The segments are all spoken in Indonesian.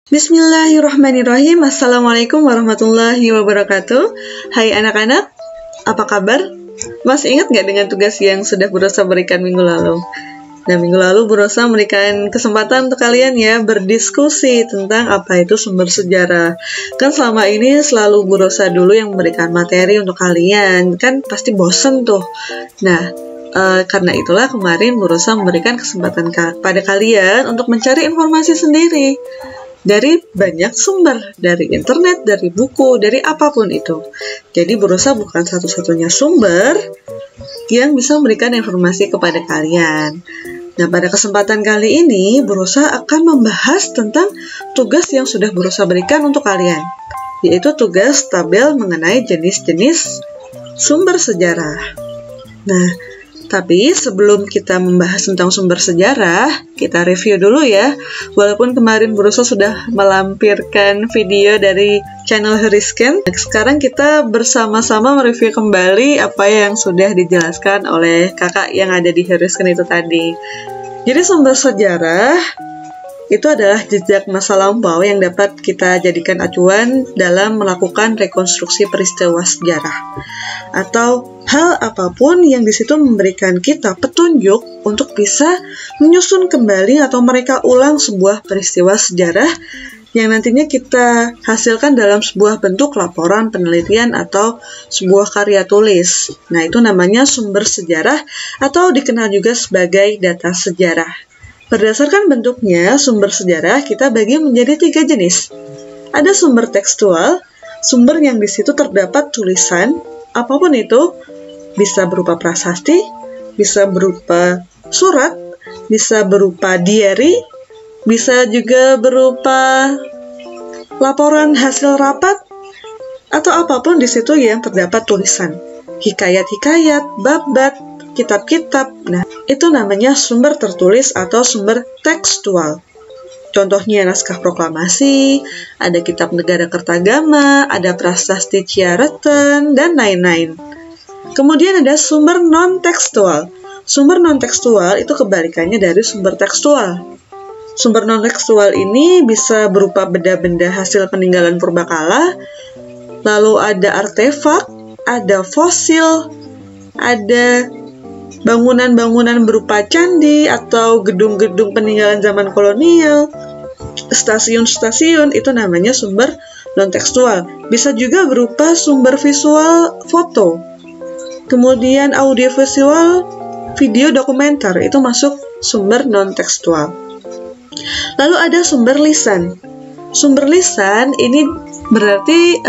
Bismillahirrahmanirrahim. Assalamualaikum warahmatullahi wabarakatuh. Hai anak-anak, apa kabar? Masih ingat nggak dengan tugas yang sudah Bu Rosa berikan minggu lalu? Nah, minggu lalu Bu Rosa memberikan kesempatan untuk kalian ya berdiskusi tentang apa itu sumber sejarah. Kan selama ini selalu Bu Rosa dulu yang memberikan materi untuk kalian, kan pasti bosen tuh. Nah, karena itulah kemarin Bu Rosa memberikan kesempatan pada kalian untuk mencari informasi sendiri dari banyak sumber, dari internet, dari buku, dari apapun itu. Jadi Bu Rosa bukan satu-satunya sumber yang bisa memberikan informasi kepada kalian. Nah, pada kesempatan kali ini Bu Rosa akan membahas tentang tugas yang sudah Bu Rosa berikan untuk kalian, yaitu tugas tabel mengenai jenis-jenis sumber sejarah. Nah, tapi sebelum kita membahas tentang sumber sejarah, kita review dulu ya. Walaupun kemarin Bu Rosa sudah melampirkan video dari channel Herisken, sekarang kita bersama-sama mereview kembali apa yang sudah dijelaskan oleh kakak yang ada di Herisken itu tadi. Jadi sumber sejarah itu adalah jejak masa lampau yang dapat kita jadikan acuan dalam melakukan rekonstruksi peristiwa sejarah, atau hal apapun yang di situ memberikan kita petunjuk untuk bisa menyusun kembali atau mereka ulang sebuah peristiwa sejarah yang nantinya kita hasilkan dalam sebuah bentuk laporan, penelitian, atau sebuah karya tulis. Nah, itu namanya sumber sejarah atau dikenal juga sebagai data sejarah. Berdasarkan bentuknya, sumber sejarah kita bagi menjadi 3 jenis. Ada sumber tekstual, sumber yang di situ terdapat tulisan, apapun itu, bisa berupa prasasti, bisa berupa surat, bisa berupa diary, bisa juga berupa laporan hasil rapat, atau apapun di situ yang terdapat tulisan. Hikayat-hikayat, bab-bab, kitab-kitab. Nah, itu namanya sumber tertulis atau sumber tekstual. Contohnya naskah proklamasi, ada kitab negara Kertagama, ada prasasti Ciareten, dan lain-lain. Kemudian ada sumber non-tekstual. Sumber non-tekstual itu kebalikannya dari sumber tekstual. Sumber non-tekstual ini bisa berupa benda-benda hasil peninggalan purbakala, lalu ada artefak, ada fosil, ada bangunan-bangunan berupa candi atau gedung-gedung peninggalan zaman kolonial, stasiun-stasiun, itu namanya sumber non-tekstual. Bisa juga berupa sumber visual foto. Kemudian audiovisual, video dokumenter, itu masuk sumber non-tekstual. Lalu ada sumber lisan. Sumber lisan ini berarti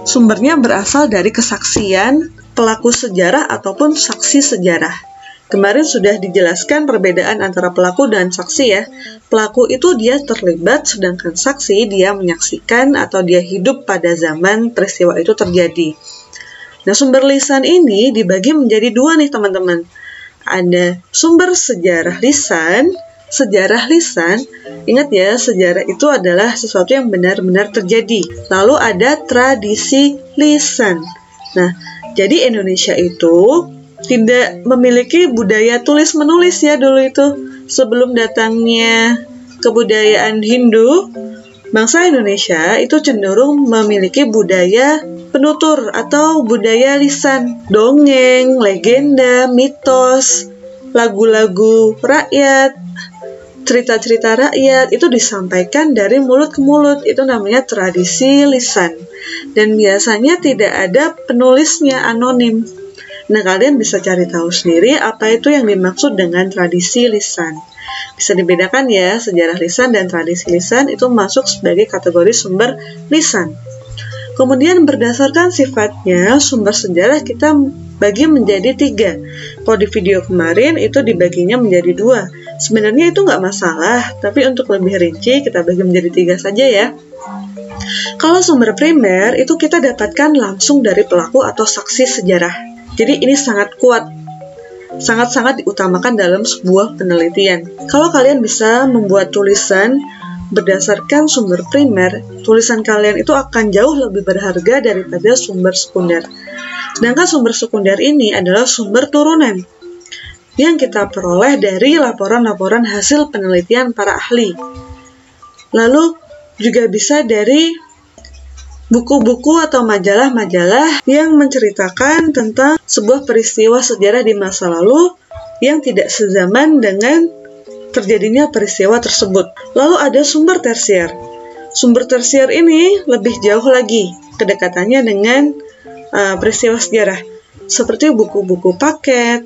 sumbernya berasal dari kesaksian pelaku sejarah ataupun saksi sejarah. Kemarin sudah dijelaskan perbedaan antara pelaku dan saksi ya. Pelaku itu dia terlibat, sedangkan saksi dia menyaksikan atau dia hidup pada zaman peristiwa itu terjadi. Nah, sumber lisan ini dibagi menjadi 2 nih teman-teman. Ada sumber sejarah lisan. Sejarah lisan, ingat ya, sejarah itu adalah sesuatu yang benar-benar terjadi. Lalu ada tradisi lisan. Nah, jadi Indonesia itu tidak memiliki budaya tulis-menulis ya dulu itu. Sebelum datangnya kebudayaan Hindu, bangsa Indonesia itu cenderung memiliki budaya penutur atau budaya lisan. Dongeng, legenda, mitos, lagu-lagu rakyat, cerita-cerita rakyat itu disampaikan dari mulut ke mulut. Itu namanya tradisi lisan. Dan biasanya tidak ada penulisnya, anonim. Nah, kalian bisa cari tahu sendiri apa itu yang dimaksud dengan tradisi lisan. Bisa dibedakan ya, sejarah lisan dan tradisi lisan itu masuk sebagai kategori sumber lisan. Kemudian berdasarkan sifatnya, sumber sejarah kita bagi menjadi 3. Kalau di video kemarin itu dibaginya menjadi 2. Sebenarnya itu nggak masalah, tapi untuk lebih rinci kita bagi menjadi 3 saja ya. Kalau sumber primer itu kita dapatkan langsung dari pelaku atau saksi sejarah. Jadi ini sangat kuat, sangat-sangat diutamakan dalam sebuah penelitian. Kalau kalian bisa membuat tulisan berdasarkan sumber primer, tulisan kalian itu akan jauh lebih berharga daripada sumber sekunder. Sedangkan sumber sekunder ini adalah sumber turunan. yang kita peroleh dari laporan-laporan hasil penelitian para ahli. Lalu juga bisa dari buku-buku atau majalah-majalah yang menceritakan tentang sebuah peristiwa sejarah di masa lalu yang tidak sezaman dengan terjadinya peristiwa tersebut. Lalu ada sumber tersier. Sumber tersier ini lebih jauh lagi kedekatannya dengan peristiwa sejarah, seperti buku-buku paket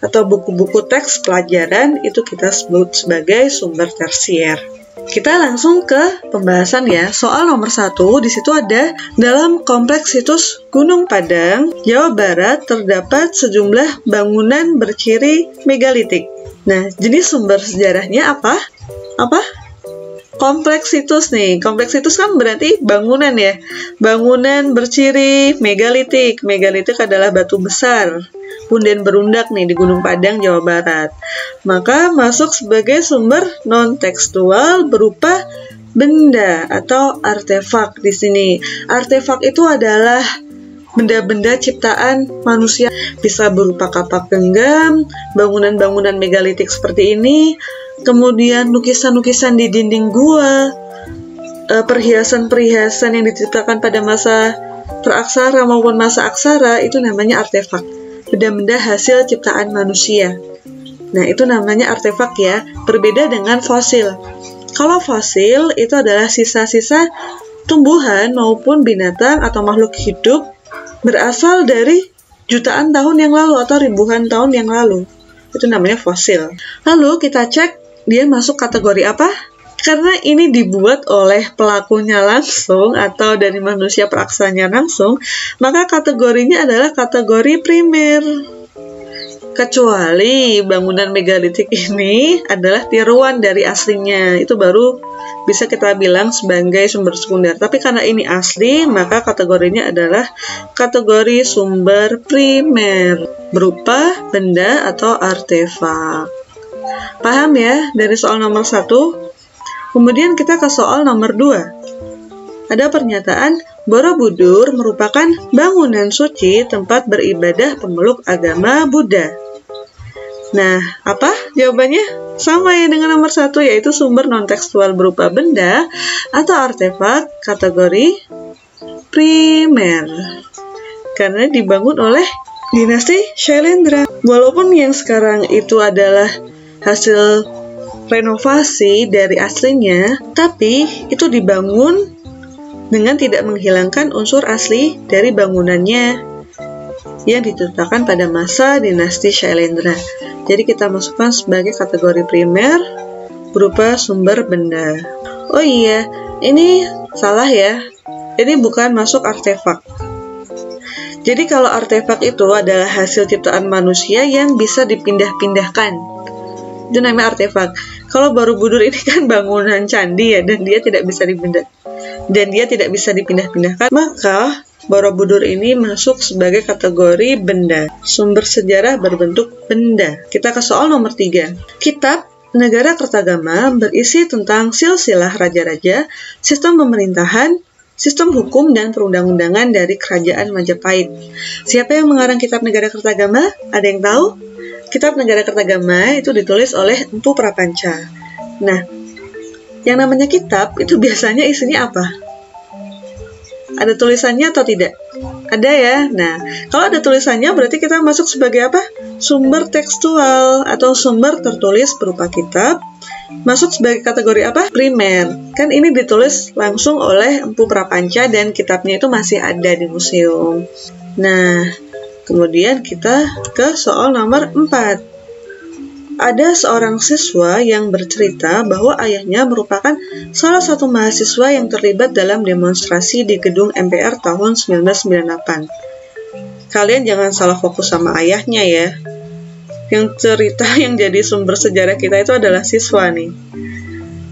atau buku-buku teks pelajaran, itu kita sebut sebagai sumber tersier. Kita langsung ke pembahasan ya. Soal nomor 1, di situ ada dalam kompleks situs Gunung Padang, Jawa Barat terdapat sejumlah bangunan berciri megalitik. Nah, jenis sumber sejarahnya apa? Kompleks situs nih. Kompleks situs kan berarti bangunan ya. Bangunan berciri megalitik. Megalitik adalah batu besar, punden berundak nih di Gunung Padang, Jawa Barat. Maka masuk sebagai sumber non-tekstual berupa benda atau artefak di sini. Artefak itu adalah benda-benda ciptaan manusia, bisa berupa kapak genggam, bangunan-bangunan megalitik seperti ini, kemudian lukisan-lukisan di dinding gua, perhiasan-perhiasan yang diciptakan pada masa praaksara maupun masa aksara, itu namanya artefak. Benda-benda hasil ciptaan manusia. Nah, itu namanya artefak ya, berbeda dengan fosil. Kalau fosil itu adalah sisa-sisa tumbuhan maupun binatang atau makhluk hidup berasal dari jutaan tahun yang lalu atau ribuan tahun yang lalu. Itu namanya fosil. Lalu kita cek dia masuk kategori apa? Karena ini dibuat oleh pelakunya langsung atau dari manusia peraksanya langsung, maka kategorinya adalah kategori primer. Kecuali bangunan megalitik ini adalah tiruan dari aslinya, itu baru bisa kita bilang sebagai sumber sekunder. Tapi karena ini asli, maka kategorinya adalah kategori sumber primer, berupa benda atau artefak. Paham ya dari soal nomor 1? Kemudian kita ke soal nomor 2. Ada pernyataan, Borobudur merupakan bangunan suci tempat beribadah pemeluk agama Buddha. Nah, apa jawabannya? Sama ya dengan nomor 1, yaitu sumber non-tekstual berupa benda atau artefak kategori primer. Karena dibangun oleh dinasti Shailendra. Walaupun yang sekarang itu adalah hasil renovasi dari aslinya, tapi itu dibangun dengan tidak menghilangkan unsur asli dari bangunannya yang diciptakan pada masa dinasti Shailendra. Jadi kita masukkan sebagai kategori primer berupa sumber benda. Oh iya, ini salah ya. Ini bukan masuk artefak. Jadi kalau artefak itu adalah hasil ciptaan manusia yang bisa dipindah-pindahkan, itu namanya artefak. Kalau Borobudur ini kan bangunan candi ya, dan dia tidak bisa dipindah-pindahkan, maka Borobudur ini masuk sebagai kategori benda, sumber sejarah berbentuk benda. Kita ke soal nomor 3. Kitab Negara Kertagama berisi tentang silsilah raja-raja, sistem pemerintahan, sistem hukum dan perundang-undangan dari Kerajaan Majapahit. Siapa yang mengarang Kitab Negara Kertagama? Ada yang tahu? Kitab Negara Kertagama itu ditulis oleh Empu Prapanca. Nah, yang namanya kitab itu biasanya isinya apa? Ada tulisannya atau tidak? Ada ya. Nah, kalau ada tulisannya berarti kita masuk sebagai apa? Sumber tekstual atau sumber tertulis berupa kitab. Masuk sebagai kategori apa? Primer. Kan ini ditulis langsung oleh Empu Prapanca dan kitabnya itu masih ada di museum. Nah, kemudian kita ke soal nomor 4. Ada seorang siswa yang bercerita bahwa ayahnya merupakan salah satu mahasiswa yang terlibat dalam demonstrasi di gedung MPR tahun 1998. Kalian jangan salah fokus sama ayahnya ya. Yang cerita yang jadi sumber sejarah kita itu adalah siswa nih.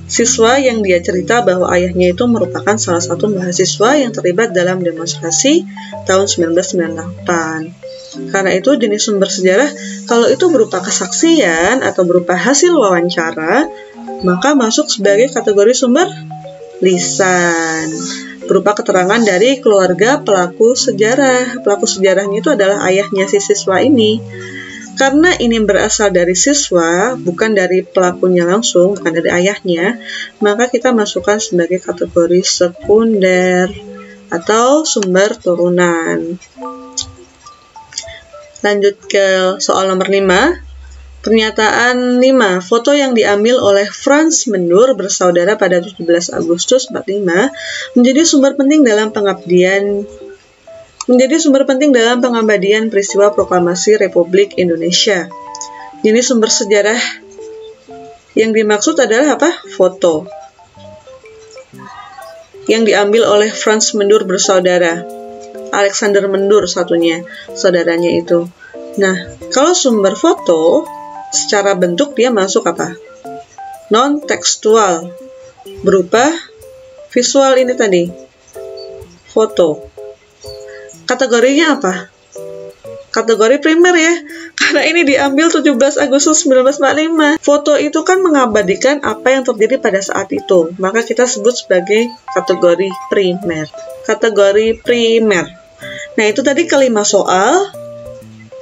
Siswa yang dia cerita bahwa ayahnya itu merupakan salah satu mahasiswa yang terlibat dalam demonstrasi tahun 1998. Karena itu jenis sumber sejarah, kalau itu berupa kesaksian atau berupa hasil wawancara, maka masuk sebagai kategori sumber lisan, berupa keterangan dari keluarga pelaku sejarah. Pelaku sejarahnya itu adalah ayahnya si siswa ini. Karena ini berasal dari siswa, bukan dari pelakunya langsung, bukan dari ayahnya, maka kita masukkan sebagai kategori sekunder atau sumber turunan. Lanjut ke soal nomor 5. Pernyataan 5. Foto yang diambil oleh Franz Mendur bersaudara pada 17 Agustus 45 menjadi sumber penting dalam pengabadian peristiwa proklamasi Republik Indonesia. Jadi sumber sejarah yang dimaksud adalah apa? Foto yang diambil oleh Franz Mendur bersaudara. Alexander Mendur satunya, saudaranya itu. Nah, kalau sumber foto, secara bentuk dia masuk apa? Non-tekstual, berupa visual ini tadi, foto. Kategorinya apa? Kategori primer ya, karena ini diambil 17 Agustus 1945. Foto itu kan mengabadikan apa yang terjadi pada saat itu, maka kita sebut sebagai kategori primer. Kategori primer. Nah, itu tadi kelima soal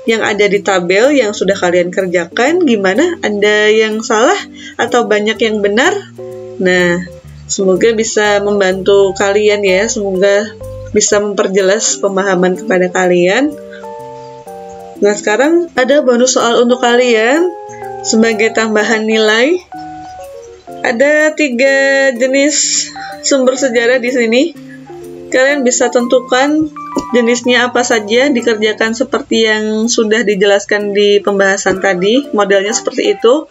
yang ada di tabel yang sudah kalian kerjakan. Gimana? Ada yang salah atau banyak yang benar? Nah, semoga bisa membantu kalian ya, semoga bisa memperjelas pemahaman kepada kalian. Nah, sekarang ada bonus soal untuk kalian sebagai tambahan nilai. Ada 3 jenis sumber sejarah di sini. Kalian bisa tentukan jenisnya apa saja, dikerjakan seperti yang sudah dijelaskan di pembahasan tadi, modelnya seperti itu.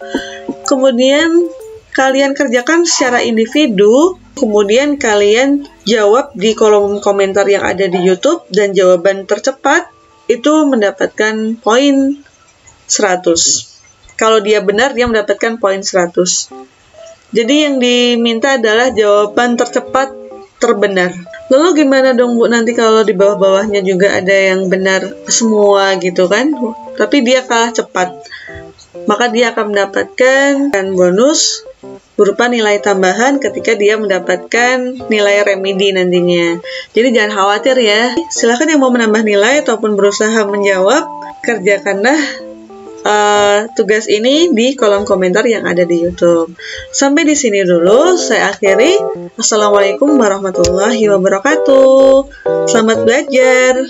Kemudian kalian kerjakan secara individu, kemudian kalian jawab di kolom komentar yang ada di YouTube, dan jawaban tercepat itu mendapatkan poin 100. Kalau dia benar, dia mendapatkan poin 100. Jadi yang diminta adalah jawaban tercepat terbenar. Lalu gimana dong Bu, nanti kalau di bawah-bawahnya juga ada yang benar semua gitu kan, tapi dia kalah cepat, maka dia akan mendapatkan bonus berupa nilai tambahan ketika dia mendapatkan nilai remedi nantinya. Jadi jangan khawatir ya, silakan yang mau menambah nilai ataupun berusaha menjawab, kerjakanlah tugas ini di kolom komentar yang ada di YouTube. Sampai di sini dulu saya akhiri. Assalamualaikum warahmatullahi wabarakatuh. Selamat belajar.